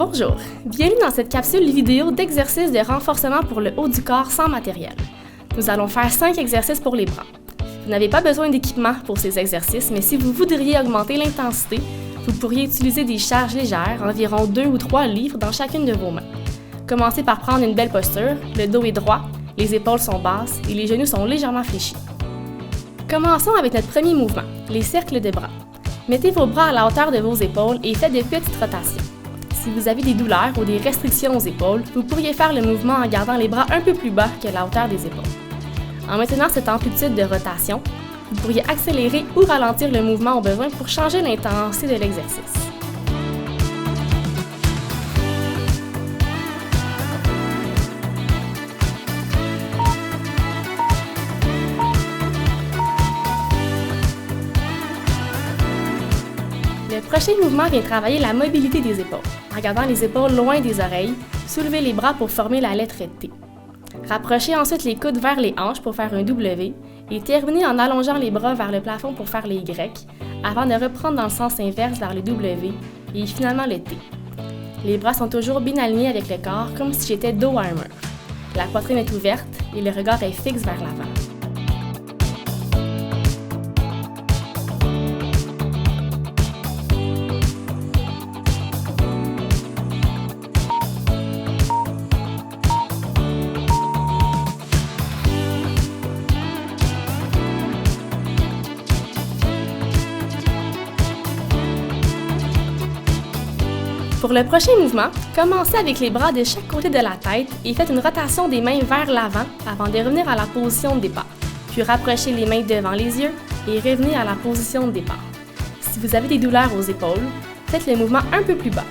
Bonjour, bienvenue dans cette capsule vidéo d'exercices de renforcement pour le haut du corps sans matériel. Nous allons faire 5 exercices pour les bras. Vous n'avez pas besoin d'équipement pour ces exercices, mais si vous voudriez augmenter l'intensité, vous pourriez utiliser des charges légères, environ 2 ou 3 livres dans chacune de vos mains. Commencez par prendre une belle posture, le dos est droit, les épaules sont basses et les genoux sont légèrement fléchis. Commençons avec notre premier mouvement, les cercles de bras. Mettez vos bras à la hauteur de vos épaules et faites de petites rotations. Si vous avez des douleurs ou des restrictions aux épaules, vous pourriez faire le mouvement en gardant les bras un peu plus bas que la hauteur des épaules. En maintenant cette amplitude de rotation, vous pourriez accélérer ou ralentir le mouvement au besoin pour changer l'intensité de l'exercice. Le prochain mouvement vient travailler la mobilité des épaules. En gardant les épaules loin des oreilles, soulevez les bras pour former la lettre T. Rapprochez ensuite les coudes vers les hanches pour faire un W et terminez en allongeant les bras vers le plafond pour faire les Y, avant de reprendre dans le sens inverse vers le W et finalement le T. Les bras sont toujours bien alignés avec le corps, comme si j'étais dos à un mur. La poitrine est ouverte et le regard est fixe vers l'avant. Pour le prochain mouvement, commencez avec les bras de chaque côté de la tête et faites une rotation des mains vers l'avant avant de revenir à la position de départ. Puis rapprochez les mains devant les yeux et revenez à la position de départ. Si vous avez des douleurs aux épaules, faites le mouvement un peu plus bas.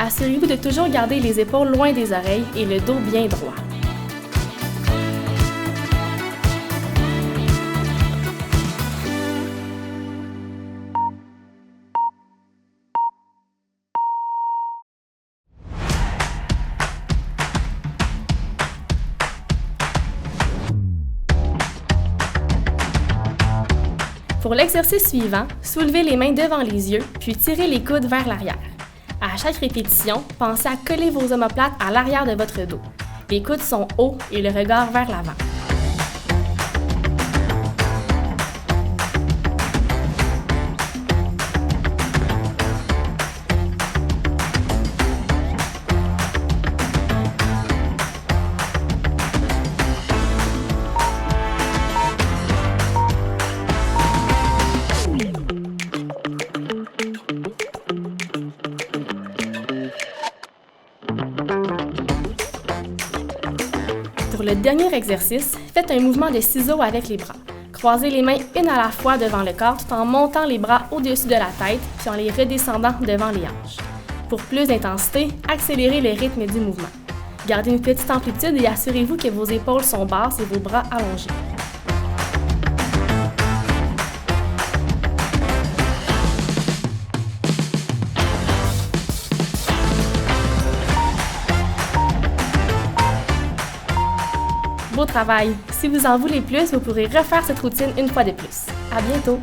Assurez-vous de toujours garder les épaules loin des oreilles et le dos bien droit. Pour l'exercice suivant, soulevez les mains devant les yeux, puis tirez les coudes vers l'arrière. À chaque répétition, pensez à coller vos omoplates à l'arrière de votre dos. Les coudes sont hauts et le regard vers l'avant. Pour le dernier exercice, faites un mouvement de ciseaux avec les bras. Croisez les mains une à la fois devant le corps tout en montant les bras au-dessus de la tête puis en les redescendant devant les hanches. Pour plus d'intensité, accélérez le rythme du mouvement. Gardez une petite amplitude et assurez-vous que vos épaules sont basses et vos bras allongés. Beau travail! Si vous en voulez plus, vous pourrez refaire cette routine une fois de plus. À bientôt!